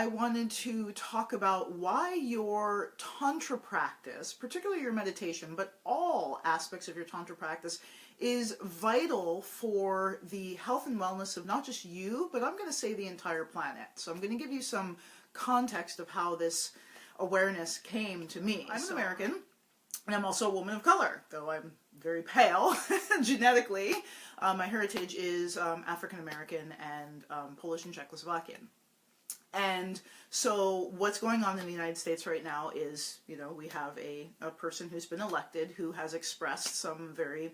I wanted to talk about why your Tantra practice, particularly your meditation, but all aspects of your Tantra practice, is vital for the health and wellness of not just you, but I'm going to say the entire planet. So I'm going to give you some context of how this awareness came to me. I'm an American, and I'm also a woman of color, though I'm very pale genetically. My heritage is African American and Polish and Czechoslovakian. And so what's going on in the United States right now is, you know, we have a person who's been elected who has expressed some very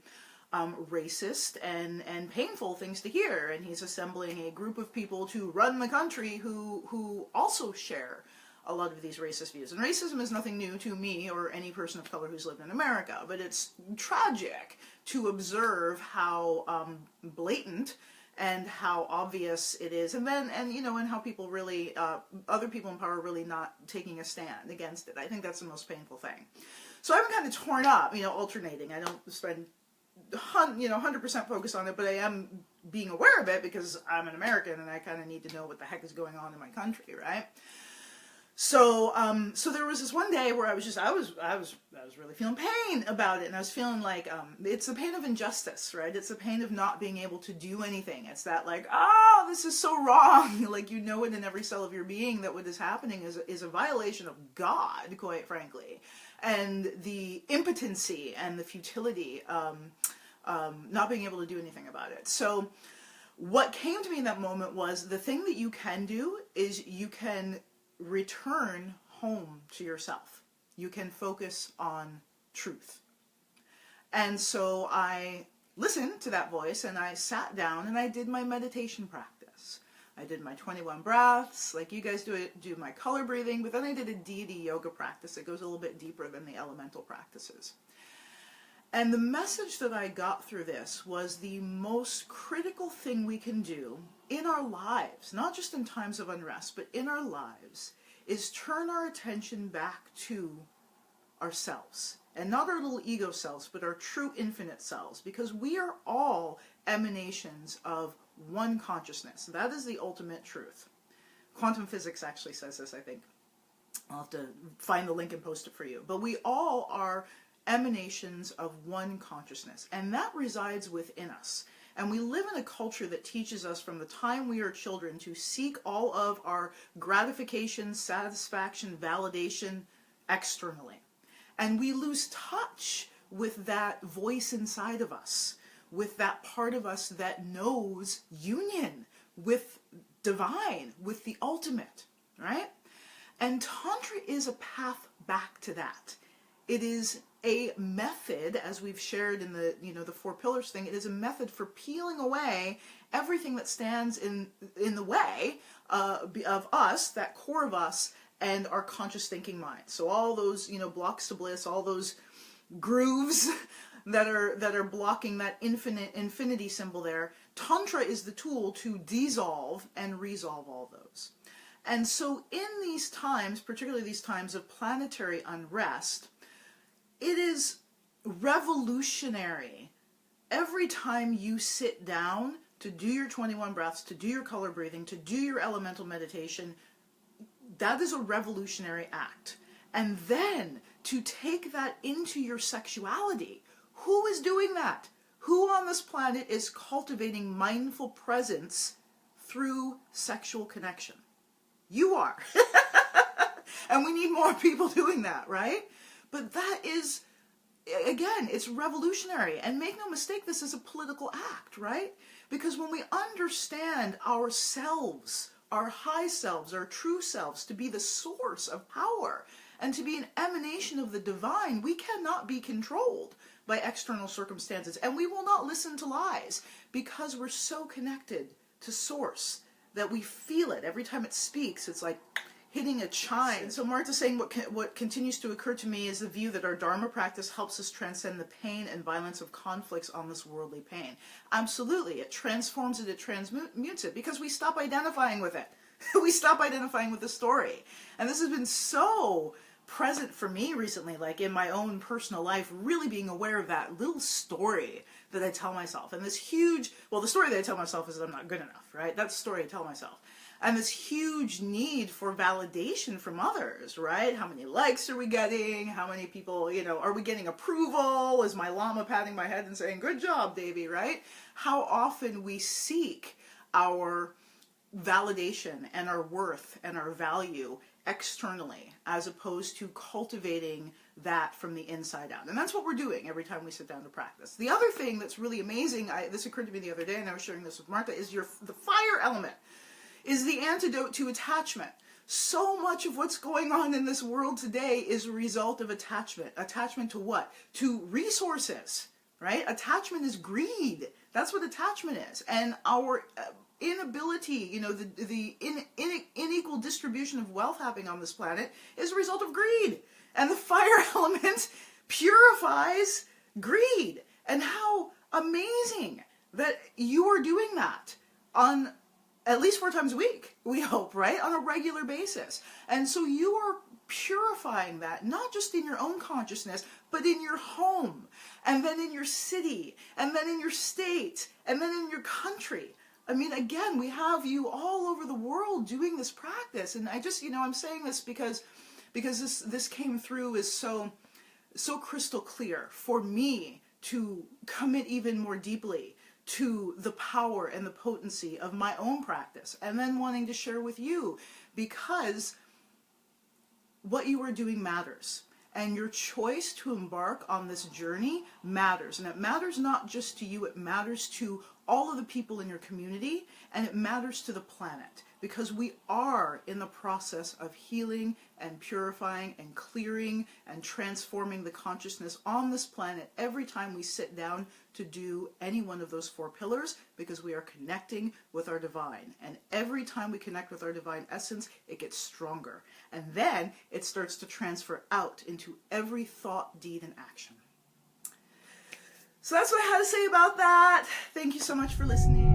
racist and painful things to hear, and he's assembling a group of people to run the country who also share a lot of these racist views. And racism is nothing new to me or any person of color who's lived in America, but it's tragic to observe how blatant and how obvious it is, and how people really, other people in power really not taking a stand against it. I think that's the most painful thing. So I'm kind of torn up, alternating. I don't spend 100% focus on it, but I am being aware of it because I'm an American and I kind of need to know what the heck is going on in my country, right? So there was this one day where I was really feeling pain about it, and I was feeling like it's the pain of injustice, right? It's the pain of not being able to do anything. It's that like, oh, this is so wrong. Like, you know it in every cell of your being that what is happening is a violation of God, quite frankly, and the impotency and the futility, not being able to do anything about it. So what came to me in that moment was the thing that you can do is you can return home to yourself. You can focus on truth. And so I listened to that voice and I sat down and I did my meditation practice. I did my 21 breaths, like you guys do my color breathing, but then I did a deity yoga practice that goes a little bit deeper than the elemental practices. And the message that I got through this was the most critical thing we can do in our lives, not just in times of unrest, but in our lives, is turn our attention back to ourselves. And not our little ego selves, but our true infinite selves, because we are all emanations of one consciousness. That is the ultimate truth. Quantum physics actually says this, I think. I'll have to find the link and post it for you. But we all are emanations of one consciousness, and that resides within us. And we live in a culture that teaches us from the time we are children to seek all of our gratification, satisfaction, validation externally. And we lose touch with that voice inside of us, with that part of us that knows union with divine, with the ultimate, right? And Tantra is a path back to that. It is a method, as we've shared in the the 4 pillars thing. It is a method for peeling away everything that stands in the way of us, that core of us, and our conscious thinking mind. So all those blocks to bliss, all those grooves that are blocking that infinity symbol there. Tantra is the tool to dissolve and resolve all those. And so in these times, particularly these times of planetary unrest, it is revolutionary every time you sit down to do your 21 breaths, to do your color breathing, to do your elemental meditation. That is a revolutionary act. And then to take that into your sexuality. Who is doing that? Who on this planet is cultivating mindful presence through sexual connection? You are. And we need more people doing that, right? But that is, again, it's revolutionary. And make no mistake, this is a political act, right? Because when we understand ourselves, our high selves, our true selves, to be the source of power and to be an emanation of the divine, we cannot be controlled by external circumstances. And we will not listen to lies because we're so connected to source that we feel it. Every time it speaks, it's like hitting a chime. So Martha's saying what continues to occur to me is the view that our Dharma practice helps us transcend the pain and violence of conflicts on this worldly pain. Absolutely. It transforms it, it transmutes it, because we stop identifying with it. We stop identifying with the story. And this has been so present for me recently, like in my own personal life, really being aware of that little story that I tell myself. And this huge, well, the story that I tell myself is that I'm not good enough, right? That's the story I tell myself. and this huge need for validation from others, right? How many likes are we getting? How many people, are we getting approval? Is my Lama patting my head and saying, good job, Devi, right? How often we seek our validation and our worth and our value externally, as opposed to cultivating that from the inside out. And that's what we're doing every time we sit down to practice. The other thing that's really amazing, this occurred to me the other day, and I was sharing this with Martha, is the fire element is the antidote to attachment. So much of what's going on in this world today is a result of attachment. Attachment to what? To resources, right? Attachment is greed. That's what attachment is. And our inability, the unequal distribution of wealth happening on this planet is a result of greed. And the fire element purifies greed. And how amazing that you are doing that on at least 4 times a week, we hope, right? On a regular basis. And so you are purifying that, not just in your own consciousness, but in your home, and then in your city, and then in your state, and then in your country. I mean, again, we have you all over the world doing this practice. And I just, I'm saying this because this came through as so crystal clear for me to commit even more deeply to the power and the potency of my own practice, and then wanting to share with you, because what you are doing matters, and your choice to embark on this journey matters. And it matters not just to you, it matters to all of the people in your community, and it matters to the planet, because we are in the process of healing and purifying and clearing and transforming the consciousness on this planet every time we sit down to do any one of those 4 pillars, because we are connecting with our divine. And every time we connect with our divine essence, it gets stronger. And then it starts to transfer out into every thought, deed, and action. So that's what I had to say about that. Thank you so much for listening.